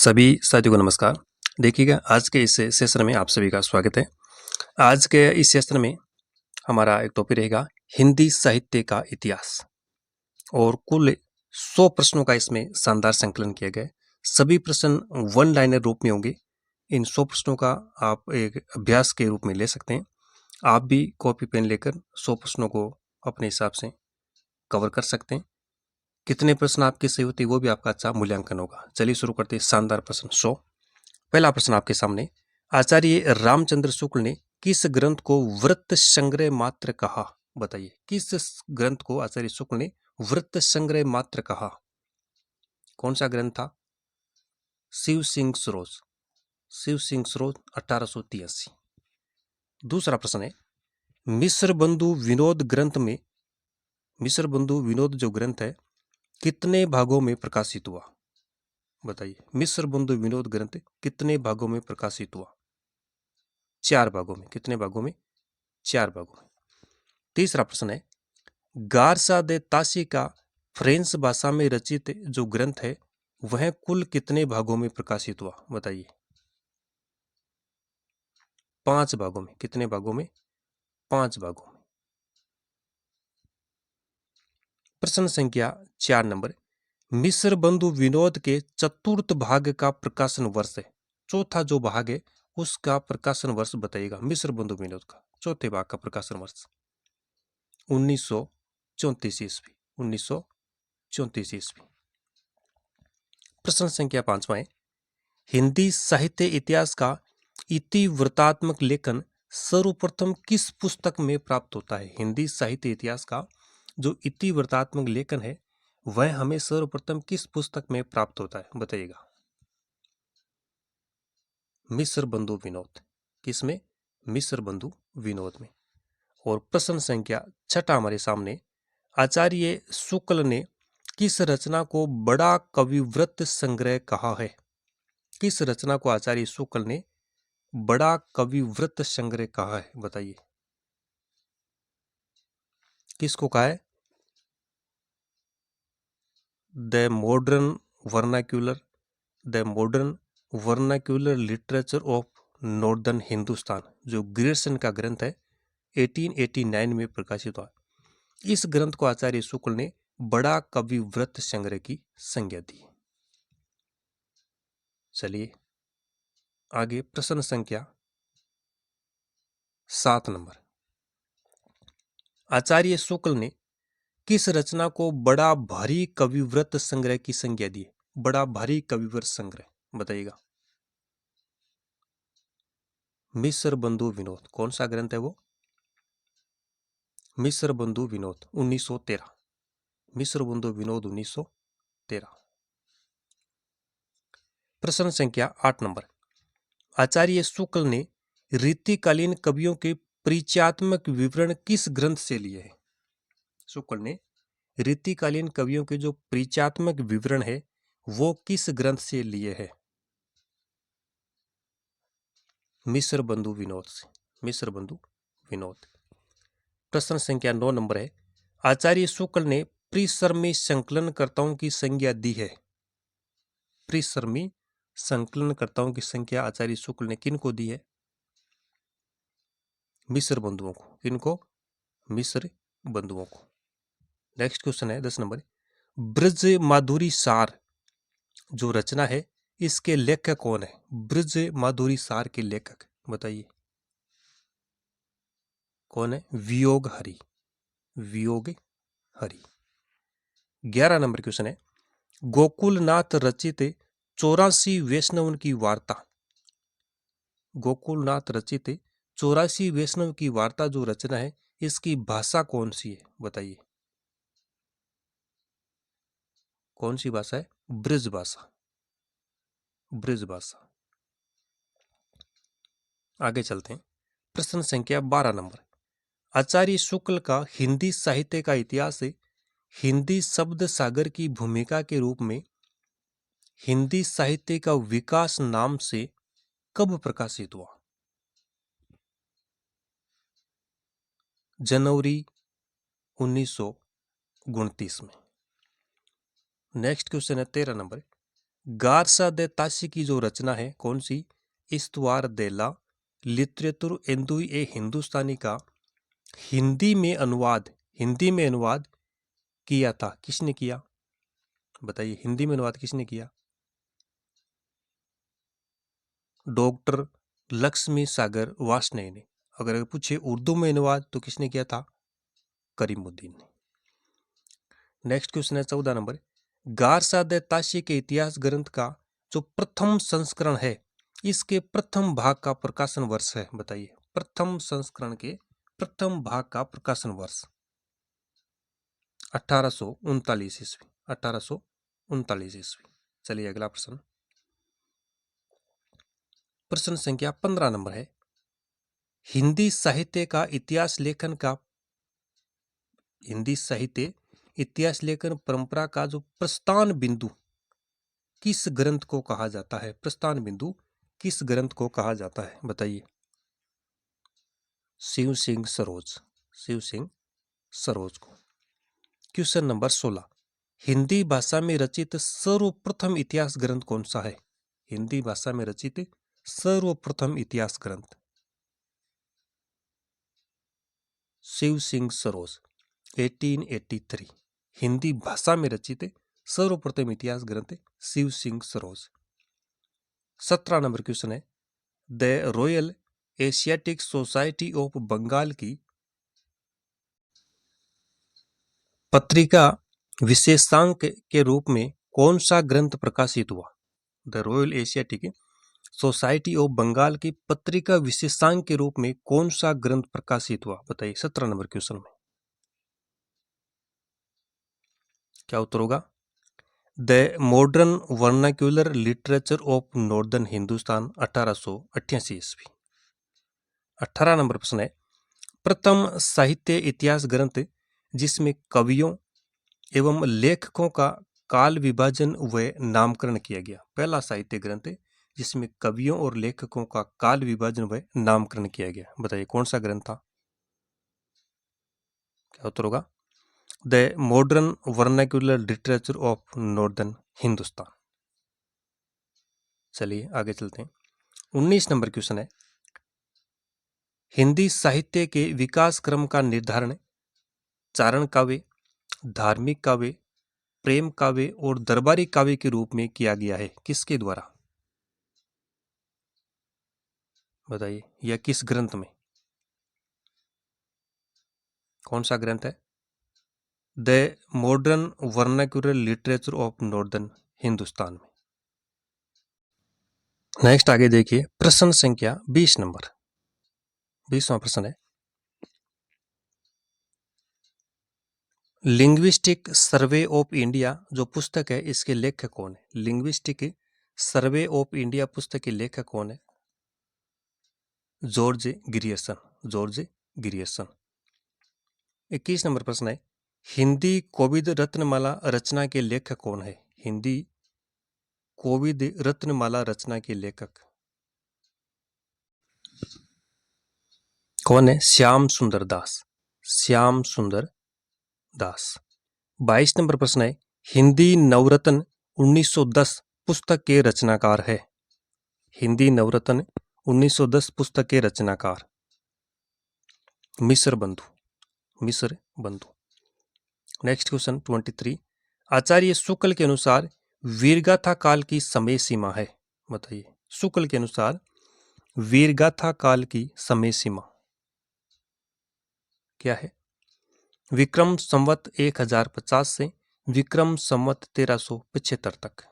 सभी साथियों को नमस्कार। देखिएगा, आज के इस सेशन में आप सभी का स्वागत है। आज के इस सेशन में हमारा एक टॉपिक रहेगा हिंदी साहित्य का इतिहास और कुल 100 प्रश्नों का इसमें शानदार संकलन किया गया है। सभी प्रश्न वन लाइनर रूप में होंगे। इन 100 प्रश्नों का आप एक अभ्यास के रूप में ले सकते हैं। आप भी कॉपी पेन लेकर 100 प्रश्नों को अपने हिसाब से कवर कर सकते हैं। कितने प्रश्न आपके सही होते हैं वो भी आपका अच्छा मूल्यांकन होगा। चलिए शुरू करते हैं। शानदार प्रश्न 100। पहला प्रश्न आपके सामने, आचार्य रामचंद्र शुक्ल ने किस ग्रंथ को वृत्त संग्रह मात्र कहा? बताइए, किस ग्रंथ को आचार्य शुक्ल ने वृत्त संग्रह मात्र कहा? कौन सा ग्रंथ था? शिव सिंह सरोज। शिव सिंह सरोज 1883। दूसरा प्रश्न है, मिश्र बंधु विनोद ग्रंथ में, मिश्र बंधु विनोद जो ग्रंथ है कितने भागों में प्रकाशित हुआ? बताइए, मिश्र बंधु विनोद ग्रंथ कितने भागों में प्रकाशित हुआ? 4 भागों में। कितने भागों में? 4 भागों में। तीसरा प्रश्न है, गारसा दे ताशी का फ्रेंच भाषा में रचित जो ग्रंथ है वह कुल कितने भागों में प्रकाशित हुआ? बताइए। 5 भागों में। कितने भागों में? 5 भागों में। प्रश्न संख्या 4 नंबर, मिश्र बंधु विनोद के चतुर्थ भाग का प्रकाशन वर्ष है। चौथा जो भाग है उसका प्रकाशन वर्ष बताइएगा। मिश्र बंधु विनोद का चौथे भाग का प्रकाशन वर्ष 1934 ईस्वी। 1934 ईस्वी। प्रश्न संख्या 5वां है, हिंदी साहित्य इतिहास का इतिवृत्तात्मक लेखन सर्वप्रथम किस पुस्तक में प्राप्त होता है? हिंदी साहित्य इतिहास का जो इतिवृत्तात्मक लेखन है वह हमें सर्वप्रथम किस पुस्तक में प्राप्त होता है? बताइएगा। मिश्र बंधु विनोद। किसमें? मिश्र बंधु विनोद में। और प्रश्न संख्या 6 हमारे सामने, आचार्य शुक्ल ने किस रचना को बड़ा कविवृत्त संग्रह कहा है? किस रचना को आचार्य शुक्ल ने बड़ा कविवृत्त संग्रह कहा है? बताइए। किसको कहा है? The modern vernacular, the modern vernacular literature of northern Hindustan, जो ग्रेसन का ग्रंथ है 1889 में प्रकाशित हुआ। इस ग्रंथ को आचार्य शुक्ल ने बड़ा कविवृत्त संग्रह की संज्ञा दी। चलिए आगे, प्रश्न संख्या 7 नंबर, आचार्य शुक्ल ने किस रचना को बड़ा भारी कविवृत्त संग्रह की संज्ञा दी? बड़ा भारी कविवृत्त संग्रह बताइएगा। मिश्र बंधु विनोद। कौन सा ग्रंथ है वो? मिश्र बंधु विनोद 1913। मिश्र बंधु विनोद 1913। प्रश्न संख्या 8 नंबर, आचार्य शुक्ल ने रीतिकालीन कवियों के परिचयात्मक विवरण किस ग्रंथ से लिए हैं? शुक्ल ने रीतिकालीन कवियों के जो परिचयात्मक विवरण है वो किस ग्रंथ से लिए हैं? मिश्र बंधु विनोद से। मिश्र बंधु विनोद। प्रश्न संख्या 9 नंबर है, आचार्य शुक्ल ने प्रिसर्मी संकलनकर्ताओं की संज्ञा दी है। प्रिसर्मी संकलनकर्ताओं की संख्या आचार्य शुक्ल ने किनको दी है? मिश्र बंधुओं को। किनको? मिश्र बंधुओं को। नेक्स्ट क्वेश्चन है 10 नंबर, ब्रज माधुरी सार जो रचना है इसके लेखक कौन है? ब्रज माधुरी सार के लेखक बताइए कौन है? वियोग हरि। वियोग हरि। 11 नंबर क्वेश्चन है, गोकुलनाथ रचित 84 वैष्णव की वार्ता, गोकुलनाथ रचित 84 वैष्णव की वार्ता जो रचना है इसकी भाषा कौन सी है? बताइए कौन सी भाषा है? ब्रज भाषा। ब्रज भाषा। आगे चलते हैं। प्रश्न संख्या 12 नंबर, आचार्य शुक्ल का हिंदी साहित्य का इतिहास हिंदी शब्द सागर की भूमिका के रूप में हिंदी साहित्य का विकास नाम से कब प्रकाशित हुआ? जनवरी 1929 में। नेक्स्ट क्वेश्चन है 13 नंबर, गारसा दे ताशी की जो रचना है कौन सी, इस्तवार देला लिटरेचर एंदुई ए हिंदुस्तानी का हिंदी में अनुवाद किया था, किसने किया बताइए, हिंदी में अनुवाद किसने किया? डॉक्टर लक्ष्मी सागर वार्ष्णेय ने। अगर पूछे उर्दू में अनुवाद तो किसने किया था? करीमुद्दीन ने। नेक्स्ट क्वेश्चन है 14 नंबर, गारसा दे ताशी के इतिहास ग्रंथ का जो प्रथम संस्करण है इसके प्रथम भाग का प्रकाशन वर्ष है, बताइए प्रथम संस्करण के प्रथम भाग का प्रकाशन वर्ष। 1839 ईस्वी, 1839 ईस्वी। चलिए अगला प्रश्न, प्रश्न संख्या 15 नंबर है, हिंदी साहित्य का इतिहास लेखन का हिंदी साहित्य इतिहास लेखन परंपरा का जो प्रस्थान बिंदु किस ग्रंथ को कहा जाता है? प्रस्थान बिंदु किस ग्रंथ को कहा जाता है, बताइए? शिव सिंह सरोज, शिव सिंह सरोज को। क्वेश्चन नंबर 16, हिंदी भाषा में रचित सर्वप्रथम इतिहास ग्रंथ कौन सा है? हिंदी भाषा में रचित सर्वप्रथम इतिहास ग्रंथ शिव सिंह सरोज 1883। हिंदी भाषा में रचित सर्वप्रथम इतिहास ग्रंथ शिव सिंह सरोज। 17 नंबर क्वेश्चन है, the Royal Asiatic Society of Bengal की पत्रिका विशेषांक के रूप में कौन सा ग्रंथ प्रकाशित हुआ? The Royal Asiatic Society of Bengal की पत्रिका विशेषांक के रूप में कौन सा ग्रंथ प्रकाशित हुआ, बताइए 17 नंबर क्वेश्चन में क्या उत्तर होगा? The modern vernacular literature of northern Hindustan 1888 ईस्वी। 18 नंबर प्रश्न है, प्रथम साहित्य इतिहास ग्रंथ जिसमें कवियों एवं लेखकों का काल विभाजन व नामकरण किया गया। पहला साहित्य ग्रंथ जिसमें कवियों और लेखकों का काल विभाजन व नामकरण किया गया, बताइए कौन सा ग्रंथ था? क्या उत्तर होगा? The modern vernacular literature of northern Hindustan. चलिए आगे चलते हैं। 19 नंबर क्वेश्चन है, हिंदी साहित्य के विकास क्रम का निर्धारण चारण काव्य, धार्मिक काव्य, प्रेम काव्य और दरबारी काव्य के रूप में किया गया है, किसके द्वारा? बताइए, यह किस ग्रंथ में, कौन सा ग्रंथ है? The modern vernacular literature of northern Hindustan में। नेक्स्ट आगे देखिए, प्रश्न संख्या 20 नंबर, 20वां प्रश्न है, लिंग्विस्टिक सर्वे ऑफ इंडिया जो पुस्तक है इसके लेखक कौन है? लिंग्विस्टिक सर्वे ऑफ इंडिया पुस्तक के लेखक कौन है? George Grierson, George Grierson. 21 number प्रश्न है, हिंदी कोविद रत्नमाला रचना के लेखक कौन है? हिंदी कोविद रत्नमाला रचना के लेखक कौन है? श्याम सुंदर दास, श्याम सुंदर दास। 22 नंबर प्रश्न है, हिंदी नवरत्न 1910 पुस्तक के रचनाकार है। हिंदी नवरत्न 1910 पुस्तक के रचनाकार मिश्र बंधु, मिश्र बंधु। नेक्स्ट क्वेश्चन 23, आचार्य शुक्ल के अनुसार वीरगाथा काल की समय सीमा है, बताइए शुक्ल के अनुसार वीरगाथा काल की समय सीमा क्या है? विक्रम संवत 1050 से विक्रम संवत 1375 तक।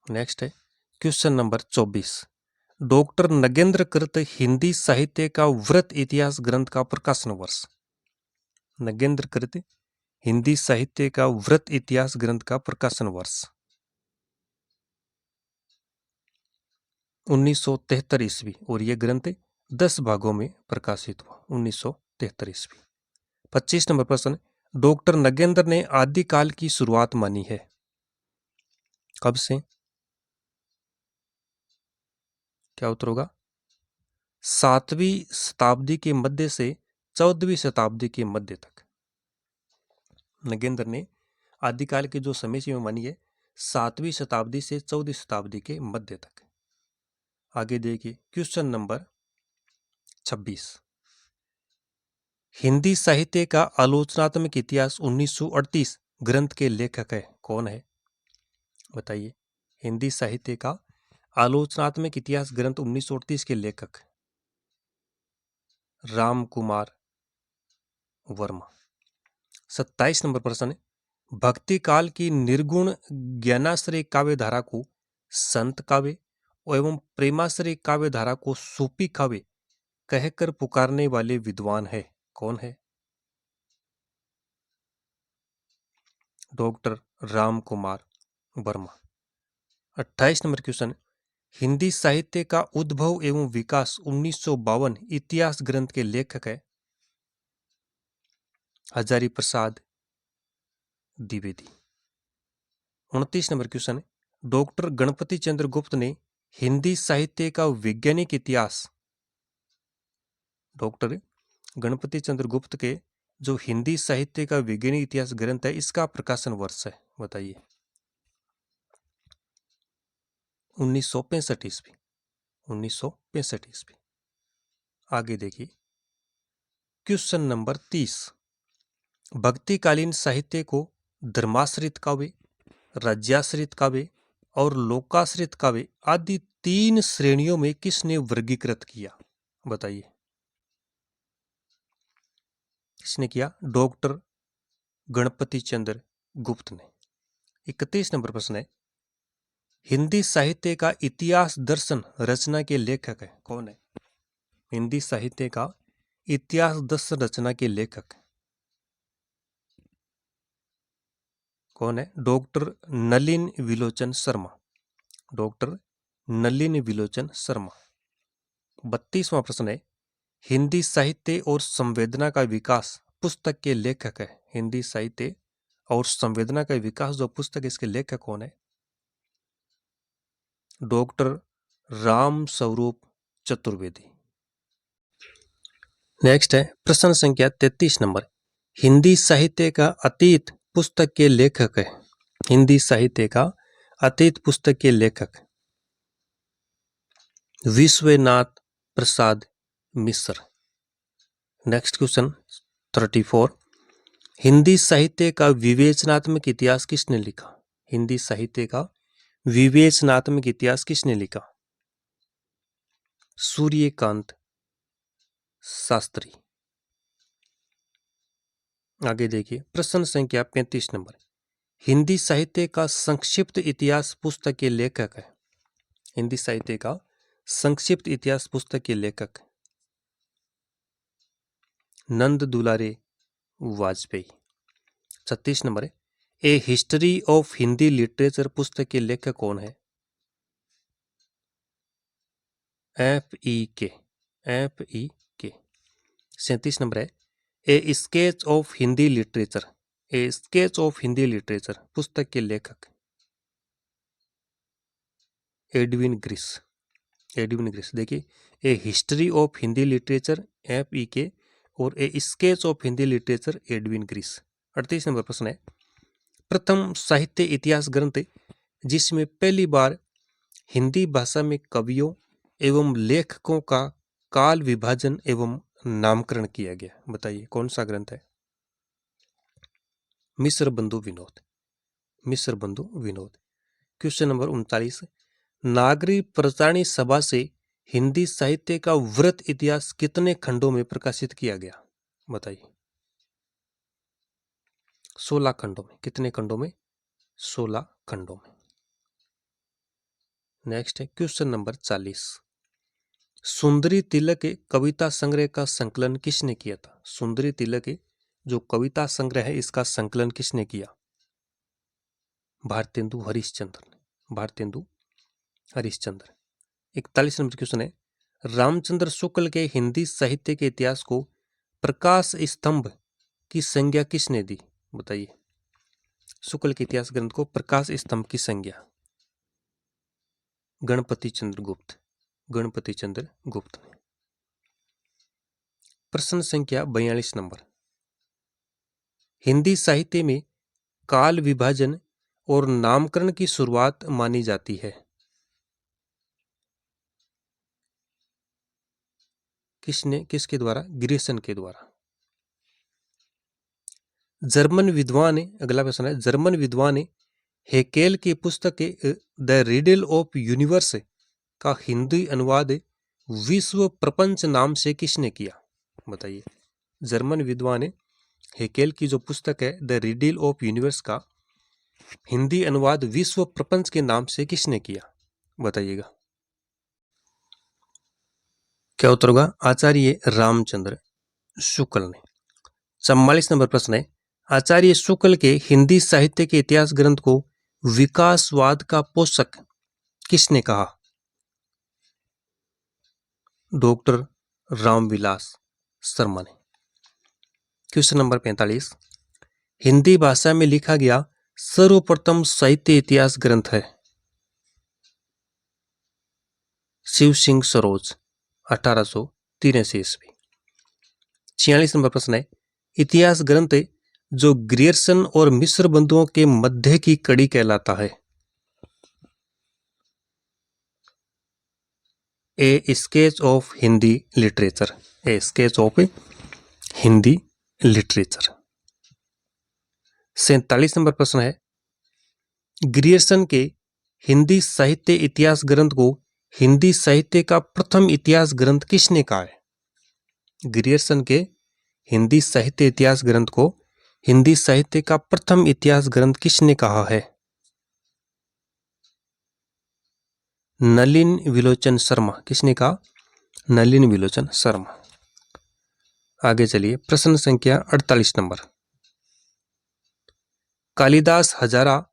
नेक्स्ट है क्वेश्चन नंबर 24, डॉक्टर नगेंद्र कृत हिंदी साहित्य का व्रत इतिहास ग्रंथ का प्रकाशन वर्ष। नगेंद्र कृत हिंदी साहित्य का व्रत इतिहास ग्रंथ का प्रकाशन वर्ष 1973 ईस्वी और यह ग्रंथ 10 भागों में प्रकाशित हुआ 1973 ईस्वी। 25 नंबर प्रश्न, डॉक्टर नगेंद्र ने आदिकाल की शुरुआत मानी है, कब से? क्या उत्तर होगा? 7वीं शताब्दी के मध्य से 14वीं शताब्दी के मध्य तक नगेंद्र ने आदिकाल की जो समय सीमा मानी है 7वीं शताब्दी से 14वीं शताब्दी के मध्य तक। आगे देखिए क्वेश्चन नंबर 26। हिंदी साहित्य का आलोचनात्मक इतिहास 1938 ग्रंथ के लेखक है कौन है? बताइए। हिंदी साहित्य का आलोचनात्मक इतिहास ग्रंथ 1938 के लेखक राम कुमार वर्मा। 27 नंबर प्रश्न है, भक्ति काल की निर्गुण ज्ञानाश्रय काव्य धारा को संत काव्य एवं प्रेमाश्रय काव्य धारा को सूफी काव्य कहकर पुकारने वाले विद्वान है कौन है? Doctor Ram Kumar Verma. 28 number question, Hindi साहित्य का उद्भव एवं विकास 1952 इतिहास ग्रंथ के लेखक है हजारी प्रसाद द्विवेदी। 29 नंबर क्वेश्चन, डॉक्टर गणपति चंद्र गुप्त ने हिंदी साहित्य का वैज्ञानिक इतिहास, डॉक्टर गणपति चंद्र गुप्त के जो हिंदी साहित्य का वैज्ञानिक इतिहास ग्रंथ है इसका प्रकाशन वर्ष है बताइए। 1965 ईस्वी। 1965 ईस्वी। आगे देखिए क्वेश्चन नंबर 30। भक्तिकालीन साहित्य को धर्माश्रित काव्य, राज्याश्रित काव्य और लोकाश्रित काव्य आदि 3 श्रेणियों में किसने वर्गीकृत किया बताइए। किसने किया? डॉक्टर गणपति चंद्र गुप्त ने। 31 नंबर प्रश्न है, हिंदी साहित्य का इतिहास दर्शन रचना के लेखक है कौन है? हिंदी साहित्य का इतिहास दर्शन रचना के लेखक कौन है? डॉक्टर नलिन विलोचन शर्मा। डॉक्टर नलिन विलोचन शर्मा। 32वां प्रश्न है, हिंदी साहित्य और संवेदना का विकास पुस्तक के लेखक है। हिंदी साहित्य और संवेदना का विकास जो पुस्तक इसके लेखक कौन है? डॉक्टर राम स्वरूप चतुर्वेदी। नेक्स्ट है प्रश्न संख्या 33 नंबर, हिंदी साहित्य का अतीत पुस्तक के लेखक है। हिंदी साहित्य का अतीत पुस्तक के लेखक विश्वनाथ प्रसाद मिश्र। नेक्स्ट क्वेश्चन 34, हिंदी साहित्य का विवेचनात्मक इतिहास किसने लिखा? हिंदी साहित्य का विवेचनात्मक इतिहास किसने लिखा? सूर्यकांत शास्त्री। आगे देखिए प्रश्न संख्या 35 नंबर, हिंदी साहित्य का संक्षिप्त इतिहास पुस्तक के लेखक है। हिंदी साहित्य का संक्षिप्त इतिहास पुस्तक के लेखक नंद दुलारे वाजपेयी। 36 नंबर है, a history of Hindi literature पुस्तक के लेखक कौन है? FEK। 37 नंबर है, a sketch of Hindi literature. A sketch of Hindi literature पुस्तक के लेखक एडविन ग्रीस। Edwin Greaves. देखिए a history of Hindi literature FEK और a sketch of Hindi literature Edwin Greaves. 38 नंबर प्रश्न है, प्रथम साहित्य इतिहास ग्रंथ जिसमें पहली बार हिंदी भाषा में कवियों एवं लेखकों का काल विभाजन एवं नामकरण किया गया, बताइए कौन सा ग्रंथ है? मिश्र बंधु विनोद। मिश्र बंधु विनोद। क्वेश्चन नंबर 39, नागरी प्रचारणी सभा से हिंदी साहित्य का वृत्त इतिहास कितने खंडों में प्रकाशित किया गया, बताइए। 16 खंडों में। कितने खंडों में? 16 खंडों में। नेक्स्ट है क्वेश्चन नंबर 40, सुंदरी तिलक के कविता संग्रह का संकलन किसने किया था? सुंदरी तिलक के जो कविता संग्रह है इसका संकलन किसने किया? भारतेंदु हरिश्चंद्र ने। भारतेंदु हरिश्चंद्र। 41 नंबर क्वेश्चन है, रामचंद्र शुक्ल के हिंदी साहित्य के इतिहास को प्रकाश स्तंभ की संज्ञा किसने दी, बताइए। शुक्ल के इतिहास ग्रंथ को प्रकाश स्तंभ की संज्ञा गणपति चंद्र गुप्त। गणपति चंद्र गुप्त ने। प्रश्न संख्या 42 नंबर, हिंदी साहित्य में काल विभाजन और नामकरण की शुरुआत मानी जाती है? किसके द्वारा? ग्रियर्सन के द्वारा। जर्मन विद्वान ने, अगला प्रश्न है, जर्मन विद्वान ने हेकेल की पुस्तक द रिडल ऑफ यूनिवर्स का हिंदी अनुवाद विश्व प्रपंच नाम से किसने किया? बताइए। जर्मन विद्वान ने हेकेल की जो पुस्तक है द रिडल ऑफ यूनिवर्स का हिंदी अनुवाद विश्व प्रपंच के नाम से किसने किया? बताइएगा। क्या उत्तर होगा? आचार्य रामचंद्र शुक्ल ने। 44 नंबर प्रश्न है, आचार्य शुक्ल के हिंदी साहित्य के इतिहास ग्रंथ को विकासवाद का पोषक किसने कहा? डॉक्टर रामविलास शर्मा ने। क्वेश्चन नंबर 45, हिंदी भाषा में लिखा गया सर्वप्रथम साहित्य इतिहास ग्रंथ है? शिव सिंह सरोज, 1883 ईस्वी। 46 नंबर प्रश्न है, इतिहास ग्रंथ जो ग्रियर्सन और मिश्र बंधुओं के मध्य की कड़ी कहलाता है? A sketch of Hindi literature. A sketch of Hindi literature. 47 number प्रश्न है, ग्रियर्सन के हिंदी साहित्य इतिहास ग्रंथ को हिंदी साहित्य का प्रथम इतिहास ग्रंथ किसने कहा है? ग्रियर्सन के हिंदी साहित्य इतिहास ग्रंथ को हिंदी साहित्य का प्रथम इतिहास ग्रंथ किसने कहा है? नलिन विलोचन शर्मा। किसने कहा? नलिन विलोचन शर्मा। आगे चलिए, प्रश्न संख्या 48 नंबर, कालिदास हजारा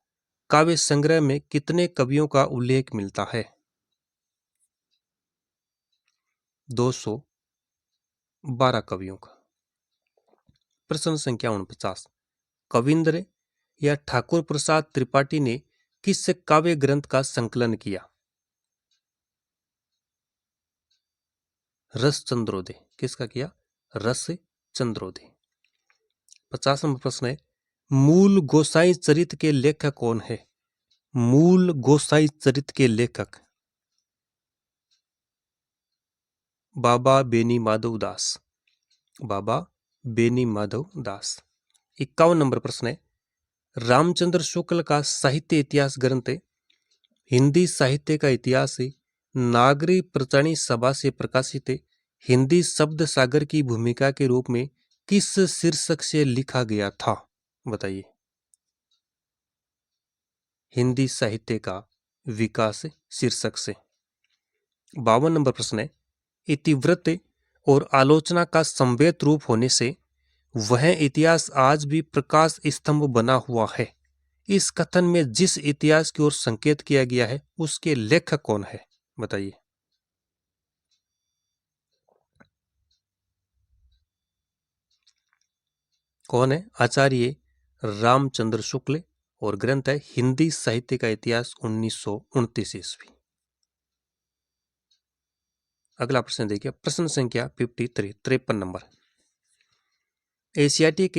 काव्य संग्रह में कितने कवियों का उल्लेख मिलता है? 212 कवियों का। प्रश्न संख्या 49, कविंद्र या ठाकुर प्रसाद त्रिपाठी ने किस काव्य ग्रंथ का संकलन किया? रस चंद्रोदय। किसका किया? रस चंद्रोदय। 50 नंबर प्रश्न है, मूल गोसाई चरित के लेखक कौन है? मूल गोसाई चरित के लेखक बाबा बेनी माधव दास। बाबा बेनी माधव दास। 51 नंबर प्रश्न है, रामचंद्र शुक्ल का साहित्य इतिहास ग्रंथ हिंदी साहित्य का इतिहास नागरी प्रचारणी सभा से प्रकाशित हिंदी शब्द सागर की भूमिका के रूप में किस शीर्षक से लिखा गया था? बताइए। हिंदी साहित्य का विकास शीर्षक से। 52 नंबर प्रश्न है, इतिवृत्त और आलोचना का संवेद रूप होने से वह इतिहास आज भी प्रकाश स्तंभ बना हुआ है। इस कथन में जिस इतिहास की ओर संकेत किया गया है उसके लेखक कौन है? बताइए। कौन है? आचार्य रामचंद्र शुक्ल और ग्रंथ है हिंदी साहित्य का इतिहास 1929 ईस्वी। अगला प्रश्न देखिए, प्रश्न संख्या 53 number, Asiatic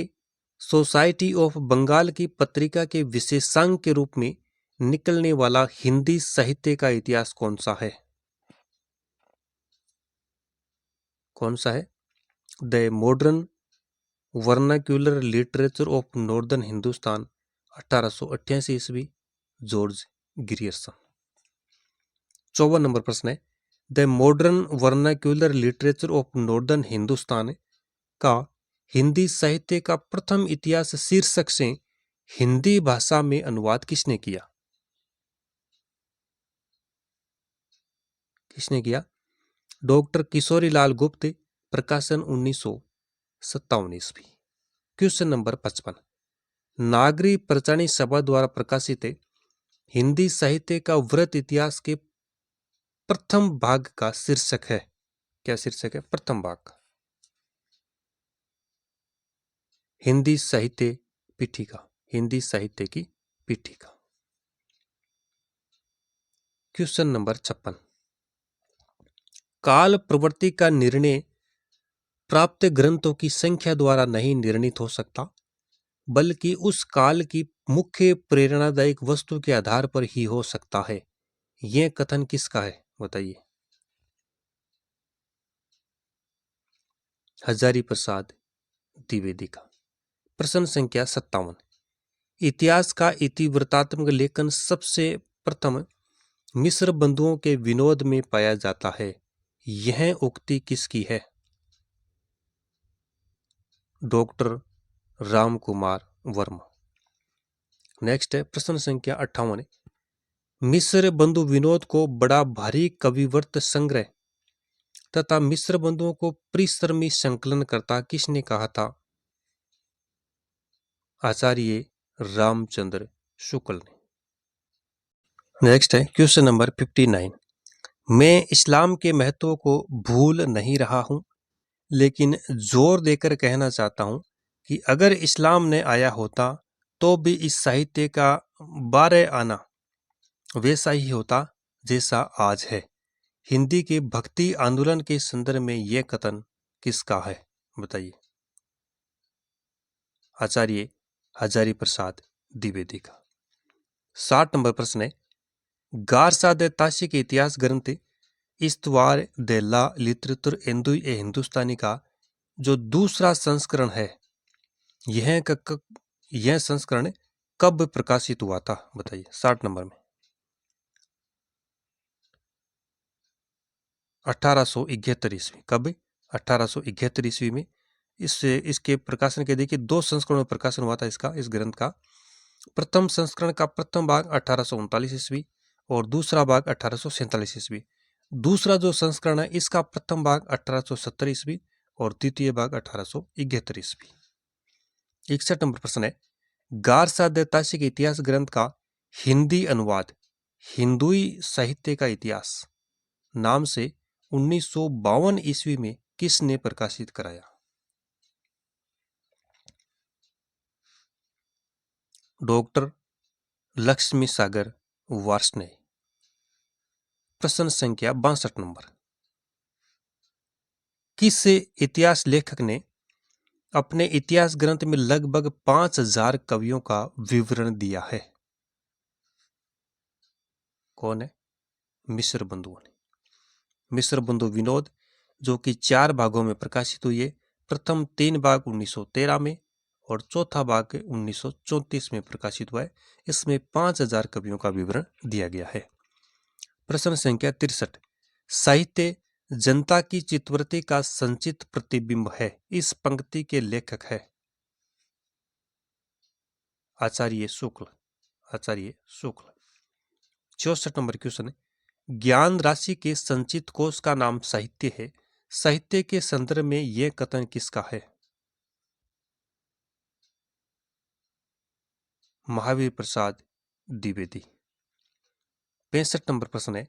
Society of Bengal की पत्रिका के विशेषांक के रूप में निकलने वाला हिंदी साहित्य का इतिहास कौन सा है? कौन सा है? The modern vernacular literature of northern Hindustan, 1888 ईस्वी, जॉर्ज ग्रियर्सन। 54 नंबर प्रश्न है, the modern vernacular literature of northern Hindustan का हिंदी साहित्य का प्रथम इतिहास शीर्षक से हिंदी भाषा में अनुवाद किसने किया? किसने किया? डॉक्टर किशोरीलाल गुप्त, प्रकाशन 1957 ईस्वी। क्वेश्चन नंबर 55, नागरी प्रचारणी सभा द्वारा प्रकाशित हिंदी साहित्य का वृत्त इतिहास के प्रथम भाग का शीर्षक है? क्या शीर्षक है? प्रथम भाग। हिंदी साहित्य पीठिका। हिंदी साहित्य की पीठिका। क्वेश्चन नंबर 56, काल प्रवृत्ति का निर्णय प्राप्त ग्रंथों की संख्या द्वारा नहीं निर्णित हो सकता, बल्कि उस काल की मुख्य प्रेरणादायक वस्तु के आधार पर ही हो सकता है। यह कथन किसका है बताइए? हजारी प्रसाद द्विवेदी का। प्रश्न संख्या 57। इतिहास का इतिवृत्तात्मक लेखन सबसे प्रथम मिस्र बंधुओं के विनोद में पाया जाता है। यह उक्ति किसकी है? डॉक्टर राम कुमार वर्मा। नेक्स्ट है प्रश्न संख्या 58। मिस्र बंधु विनोद को बड़ा भारी कविवर्त संग्रह तथा मिस्र बंधुओं को परिश्रमी संकलन करता किसने कहा था? आचार्य रामचंद्र शुक्ल ने। नेक्स्ट है क्वेश्चन नंबर 59। मैं इस्लाम के महत्व को भूल नहीं रहा हूं, लेकिन जोर देकर कहना चाहता हूं कि अगर इस्लाम ने आया होता तो भी इस साहित्य का बारह आना वैसा ही होता जैसा आज है। हिंदी के भक्ति आंदोलन के संदर्भ में यह कथन किसका है बताइए? आचार्य हजारी प्रसाद द्विवेदी का। 60 नंबर प्रश्न है। गारसा दे ताशी के इतिहास ग्रंथ इस्तवार दे ला लिटरेचर एंदु ए हिंदुस्तानी का जो दूसरा संस्करण है, यह संस्करण कब प्रकाशित हुआ था बताइए? 60 नंबर में 1871 ईस्वी। कब? 1871 ईस्वी में इसके प्रकाशन के देखिए दो संस्करणों में प्रकाशन हुआ था इस ग्रंथ का। प्रथम संस्करण का प्रथम भाग 1839 ईस्वी और दूसरा भाग 1847 ईस्वी। दूसरा जो संस्करण है इसका प्रथम भाग 1870 ईस्वी और द्वितीय भाग 1871 ईस्वी। 61 नंबर प्रश्न है। गारसा दे ताशी के इतिहास ग्रंथ का हिंदी अनुवाद हिंदुई साहित्य का इतिहास नाम से 1952 ईस्वी में किसने प्रकाशित कराया? डॉक्टर लक्ष्मी सागर वार्ष्णेय। प्रश्न संख्या 62 नंबर। किस इतिहास लेखक ने अपने इतिहास ग्रंथ में लगभग 5000 कवियों का विवरण दिया है? कौन है? मिस्र बंधुओं ने। मिस्र बंधु विनोद जो कि 4 भागों में प्रकाशित हुई है। प्रथम 3 भाग 1913 में और चौथा भाग 1934 में प्रकाशित हुआ है। इसमें 5000 कवियों का विवरण दिया गया है। प्रश्न संख्या 63। साहित्य जनता की चित्तवृत्ति का संचित प्रतिबिंब है, इस पंक्ति के लेखक है? आचार्य शुक्ल। आचार्य शुक्ल। 64 नंबर क्वेश्चन है। ज्ञान राशि के संचित कोश का नाम साहित्य है। साहित्य के संदर्भ में यह कथन किसका है? महावीर प्रसाद द्विवेदी। 65 नंबर प्रश्न है।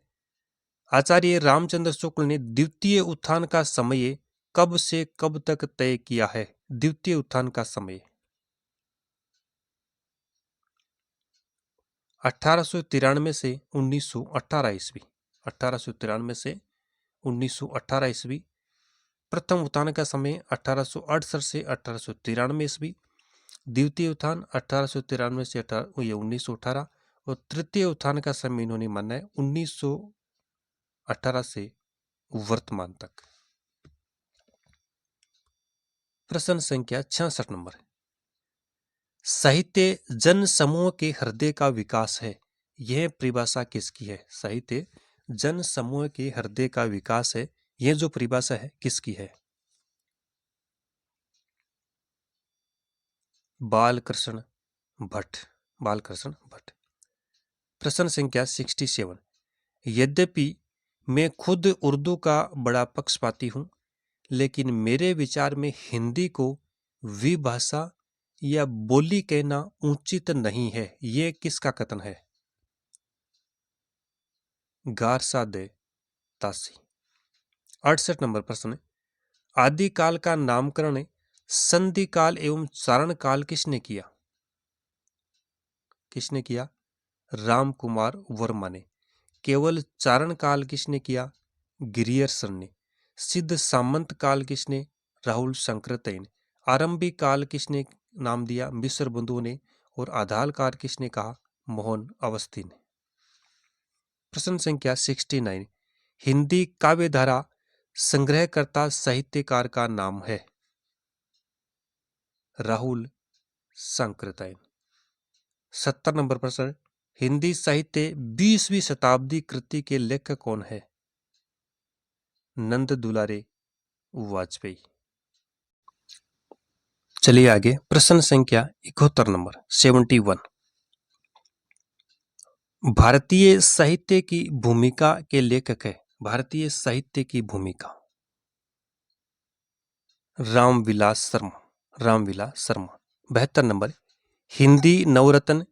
आचार्य रामचंद्र शुक्ल ने द्वितीय उत्थान का समय कब से कब तक तय किया है? द्वितीय उत्थान का समय 1893 से 1918 ईस्वी। 1893 से 1918 ईस्वी। प्रथम उत्थान का समय 1868 से 1893 ईस्वी। द्वितीय उत्थान 1893 से 1918 और तृतीय उत्थान का समय इन्होंने माना है 1918 से वर्तमान तक। प्रश्न संख्या 66 नंबर। साहित्य जन समूह के हृदय का विकास है, यह परिभाषा किसकी है? साहित्य जन समूह के हृदय का विकास है, यह जो परिभाषा है किसकी है? बालकृष्ण भट्ट। बालकृष्ण भट्ट। प्रश्न संख्या 67। यद्यपि मैं खुद उर्दू का बड़ा पक्षपाती हूं, लेकिन मेरे विचार में हिंदी को विभाषा या बोली कहना उचित नहीं है, यह किसका कथन है? गारसा दे ताशी। 68 नंबर प्रश्न। आदिकाल का नामकरण संधि काल एवं चारण काल किसने किया? किसने किया? राम कुमार वर्मा ने। केवल चारण काल किसने किया? गिरियर्सन ने। सिद्ध सामंत काल किसने? राहुल शंकरतय ने। आरंभिक काल किसने नाम दिया? मिस्र बंधुओं ने। और आधारकार किसने कहा? मोहन अवस्थी ने। प्रश्न संख्या 69, हिंदी काव्यधारा संग्रहकर्ता साहित्यकार का नाम है? राहुल सांकृत्यायन। 70 नंबर प्रश्न, हिंदी साहित्य 20वीं शताब्दी कृति के लेखक कौन है? नंद दुलारे वाजपेयी। चलिए आगे, प्रश्न संख्या 71 नंबर 71, भारतीय साहित्य की भूमिका के लेखक है? भारतीय साहित्य की भूमिका, रामविलास शर्मा। रामविलास शर्मा। 72 नंबर, हिंदी नवरत्न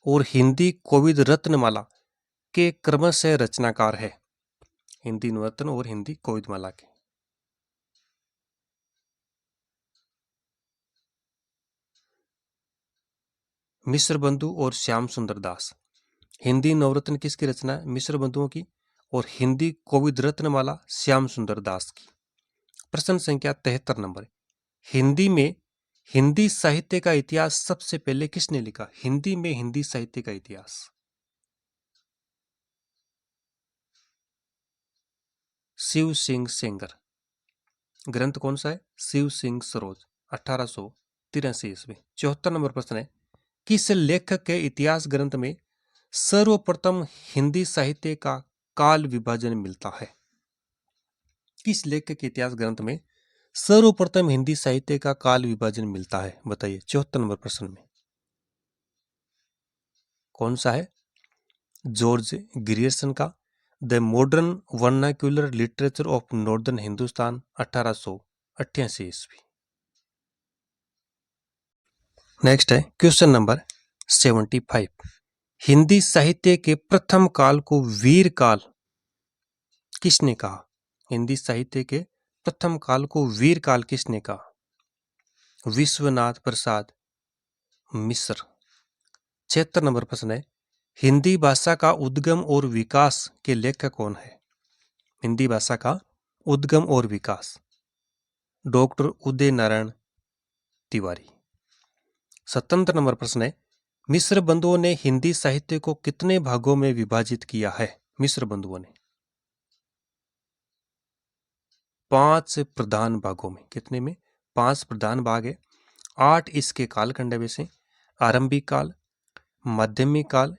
और हिंदी कोविद रत्नमाला के क्रमशः रचनाकार है? हिंदी नवरत्न और हिंदी कोविदमाला के। मिश्र बंधु और श्याम सुंदर दास। हिंदी नवरत्न किसकी रचना है? मिश्र बंधुओं की। और हिंदी कोविद रत्नमाला श्याम सुंदर दास की। प्रश्न संख्या 73 नंबर, हिंदी में हिंदी साहित्य का इतिहास सबसे पहले किसने लिखा? हिंदी में हिंदी साहित्य का इतिहास, शिव सिंह सेंगर। ग्रंथ कौन सा है? शिव सिंह सरोज, 1883 ईस्वी। 74 नंबर प्रश्न है, किस लेखक के इतिहास ग्रंथ में सर्वप्रथम हिंदी साहित्य का काल विभाजन मिलता है? किस लेखक के इतिहास ग्रंथ में सर्वप्रथम हिंदी साहित्य का काल विभाजन मिलता है? बताइए 74 नंबर प्रश्न में। कौन सा है? जॉर्ज ग्रियर्सन का the modern vernacular literature of northern Hindustan, 1888 ईस्वी। नेक्स्ट है क्वेश्चन नंबर 75, हिंदी साहित्य के प्रथम काल को वीर काल किसने कहा? हिंदी साहित्य के प्रथम काल को वीर काल किसने कहा? विश्वनाथ प्रसाद मिश्र। 76 नंबर प्रश्न है, हिंदी भाषा का उद्गम और विकास के लेखक कौन है? हिंदी भाषा का उद्गम और विकास, डॉक्टर उदय नारायण तिवारी। 77 नंबर प्रश्न है, मिश्र बंधुओं ने हिंदी साहित्य को कितने भागों में विभाजित किया है? मिश्र बंधुओं ने 5 प्रधान भागों में। कितने में? 5 प्रधान भाग है। 8 इसके कालखंड है वैसे, आरंभिक काल, माध्यमिक काल,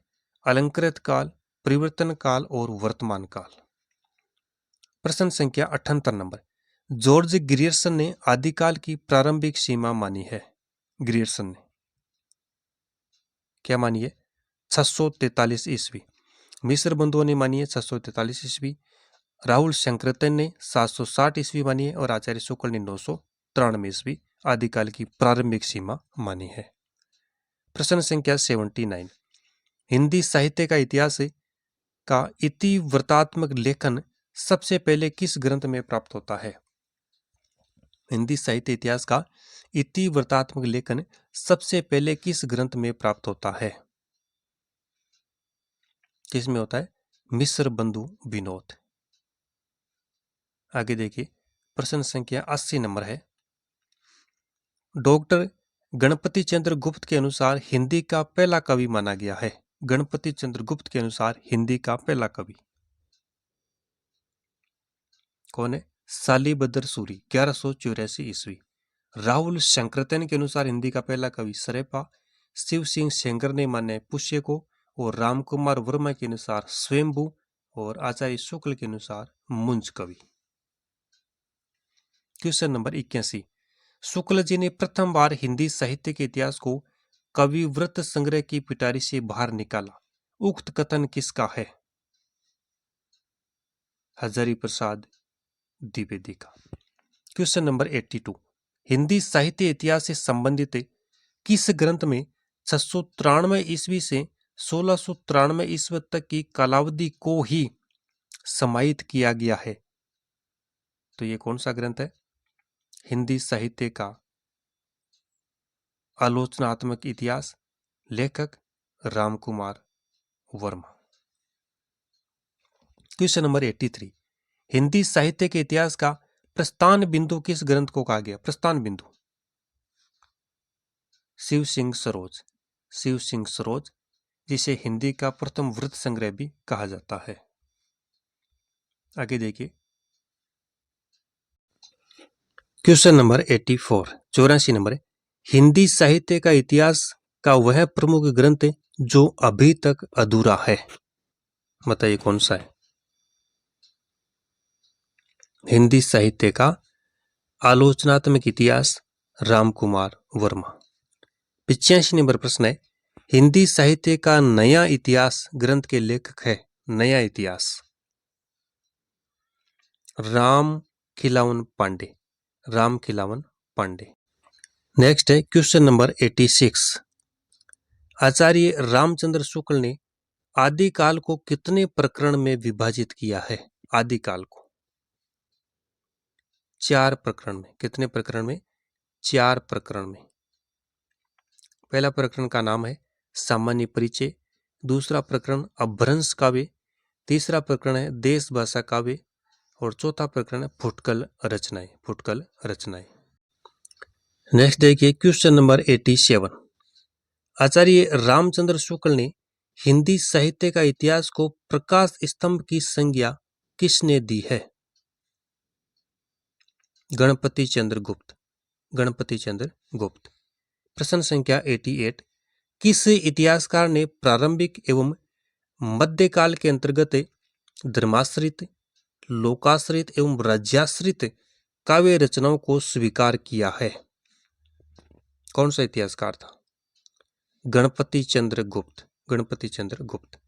अलंकृत काल, परिवर्तन काल और वर्तमान काल। प्रश्न संख्या 78 नंबर, जॉर्ज ग्रियर्सन ने आदिकाल की प्रारंभिक सीमा मानी है? ग्रियर्सन ने क्या मानी है? 643 ईस्वी। मिश्र बंधुओं ने मानी है 643 ईस्वी। राहुल सांकृत्यायन ने 760 ईस्वी मानी है और आचार्य शुक्ल ने 993 ईस्वी आदिकाल की प्रारंभिक सीमा मानी है। प्रश्न संख्या 79, हिंदी साहित्य का इतिहास का इतिवृत्तात्मक लेखन सबसे पहले किस ग्रंथ में प्राप्त होता है? हिंदी साहित्य इतिहास का इतिवृत्तात्मक लेखन सबसे पहले किस ग्रंथ में प्राप्त होता है? किस में होता है? मिश्र बंधु विनोद। आगे देखिए, प्रश्न संख्या 80 नंबर है, डॉक्टर गणपति चंद्र गुप्त के अनुसार हिंदी का पहला कवि माना गया है? गणपति चंद्र गुप्त के अनुसार हिंदी का पहला कवि कौन है? सालीबद्र सूरी, 1184 ईस्वी। राहुल सांकृत्यायन के अनुसार हिंदी का पहला कवि सरेपा, शिव सिंह सेंगर ने माने पुष्य को, और रामकुमार वर्मा के अनुसार स्वयंभू, और आचार्य शुक्ल के अनुसार मुंज कवि। क्वेश्चन नंबर 81, शुक्ल जी ने प्रथम बार हिंदी साहित्य के इतिहास को कविवृत्त संग्रह की पिटारी से बाहर निकाला, उक्त कथन किसका है? हजारी प्रसाद द्विवेदी का। क्वेश्चन नंबर 82, हिंदी साहित्य इतिहास से संबंधित किस ग्रंथ में 693 ईस्वी से 1693 ईस्वी तक की कालावधि को ही समाहित किया गया है? तो ये कौन सा ग्रंथ है? हिंदी साहित्य का आलोचनात्मक इतिहास, लेखक रामकुमार वर्मा। क्वेश्चन नंबर 83, हिंदी साहित्य के इतिहास का प्रस्थान बिंदु किस ग्रंथ को कहा गया? प्रस्थान बिंदु, शिव सिंह सरोज। शिव सिंह सरोज, जिसे हिंदी का प्रथम वृत्त संग्रह भी कहा जाता है। आगे देखिए क्वेश्चन नंबर 84, 84 नंबर है, हिंदी साहित्य का इतिहास का वह प्रमुख ग्रंथ जो अभी तक अधूरा है, बताइए कौन सा है। हिंदी साहित्य का आलोचनात्मक इतिहास, रामकुमार वर्मा। 85 नंबर प्रश्न है, हिंदी साहित्य का नया इतिहास ग्रंथ के लेखक है। नया इतिहास, राम खिलावन पांडे, राम खिलावन पांडे। नेक्स्ट है क्वेश्चन नंबर 86, आचार्य रामचंद्र शुक्ल ने आदिकाल को कितने प्रकरण में विभाजित किया है। आदिकाल को 4 प्रकरण में। कितने प्रकरण में? 4 प्रकरण में। पहला प्रकरण का नाम है सामान्य परिचय, दूसरा प्रकरण अपभ्रंश काव्य, तीसरा प्रकरण है देश भाषा काव्य और चौथा प्रकरण है फुटकल रचनाएं। फुटकल रचनाएं। नेक्स्ट देखिए क्वेश्चन नंबर 87, आचार्य रामचंद्र शुक्ल ने हिंदी साहित्य का इतिहास को प्रकाश स्तंभ की संज्ञा किसने दी है। गणपति चंद्र गुप्त, गणपति चंद्र गुप्त। प्रश्न संख्या 88, किस इतिहासकार ने प्रारंभिक एवं मध्यकाल के अंतर्गत धर्माश्रित, लोकाश्रित एवं राज्याश्रित काव्य रचनाओं को स्वीकार किया है। कौन सा इतिहासकार था? गणपति चंद्र गुप्त, गणपति चंद्र गुप्त।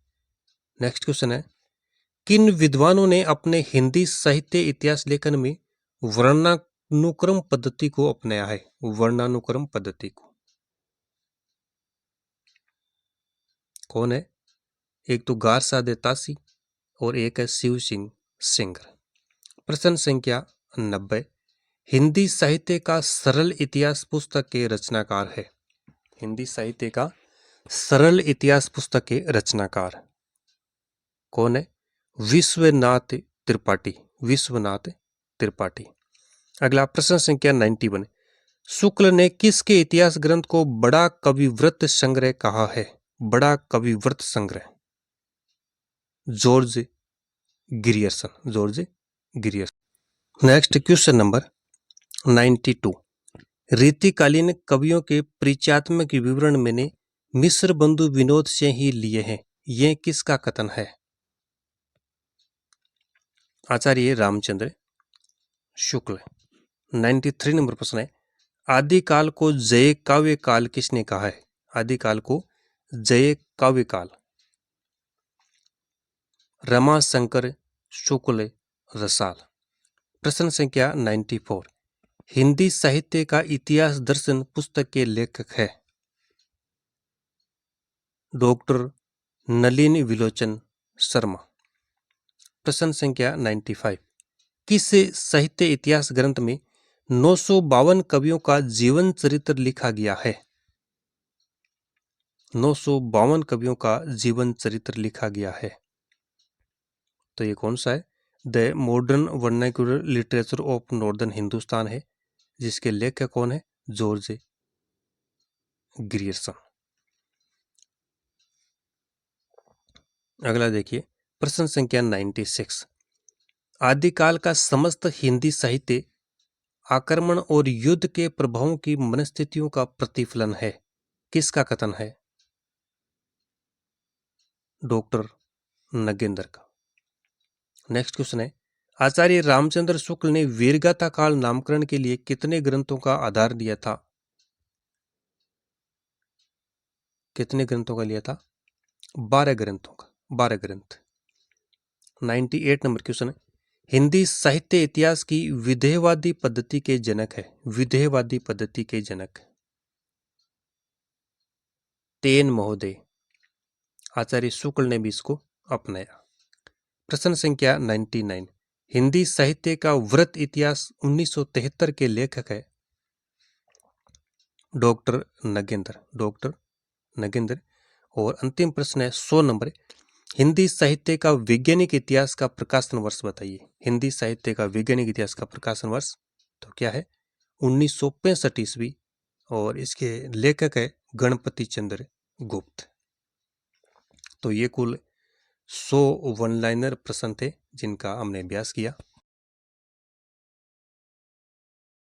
नेक्स्ट क्वेश्चन है, किन विद्वानों ने अपने हिंदी साहित्य इतिहास लेखन में वर्णानुक्रम पद्धति को अपनाया है। वर्णानुक्रम पद्धति को कौन है? एक तो गार सादे तासी और एक है शिव सिंह सेंगर। प्रश्न संख्या 90, हिंदी साहित्य का सरल इतिहास पुस्तक के रचनाकार है। हिंदी साहित्य का सरल इतिहास पुस्तक के रचनाकार कौन है? विश्वनाथ त्रिपाठी, विश्वनाथ त्रिपाठी। अगला प्रश्न संख्या 91, शुक्ल ने किसके इतिहास ग्रंथ को बड़ा कविवृत्त संग्रह कहा है। बड़ा कविवृत्त संग्रह, George Grierson, George Grierson. Next question number 92, रीतिकालीन कवियों के परिचयात्मक विवरण मैंने मिश्र बंधु विनोद से ही लिए हैं, यह किसका कथन है। आचार्य रामचंद्र शुक्ल। 93 नंबर प्रश्न है, आदिकाल को जय काव्य काल किसने कहा है। आदिकाल को जय काव्य काल रमाशंकर शुक्ल रसाल। प्रश्न संख्या 94, हिंदी साहित्य का इतिहास दर्शन पुस्तक के लेखक है। डॉक्टर नलिनी विलोचन शर्मा। प्रश्न संख्या 95, किस साहित्य इतिहास ग्रंथ में 952 कवियों का जीवन चरित्र लिखा गया है। 952 कवियों का जीवन चरित्र लिखा गया है, तो ये कौन सा है? The modern vernacular literature of northern Hindustan है, जिसके लेखक कौन है? George Grierson. अगला देखिए प्रश्न संख्या 96, आदिकाल का समस्त हिंदी साहित्य आक्रमण और युद्ध के प्रभावों की मनस्थितियों का प्रतिफलन है, किसका कथन है? डॉक्टर नगेंद्र का। नेक्स्ट क्वेश्चन है, आचार्य रामचंद्र शुक्ल ने वीरगाथा काल नामकरण के लिए कितने ग्रंथों का आधार दिया था। कितने ग्रंथों का लिया था? 12 ग्रंथों का, 12 ग्रंथ। 98 नंबर क्वेश्चन है, हिंदी साहित्य इतिहास की विधेयवादी पद्धति के जनक है। विधेयवादी पद्धति के जनक तेन महोदय। आचार्य शुक्ल ने भी इसको अपनाया। प्रश्न संख्या 99, हिंदी साहित्य का वृत्त इतिहास 1973 के लेखक है। Doctor Nagendra, doctor Nagendra. और अंतिम प्रश्न है 100 नंबर, हिंदी साहित्य का वैज्ञानिक इतिहास का प्रकाशन वर्ष बताइए। हिंदी साहित्य का वैज्ञानिक इतिहास का प्रकाशन वर्ष तो क्या है? 1965 ईस्वी। और इसके लेखक है गणपति चंद्र गुप्त। तो ये कुल 100 वन लाइनर प्रश्न थे जिनका हमने अभ्यास किया।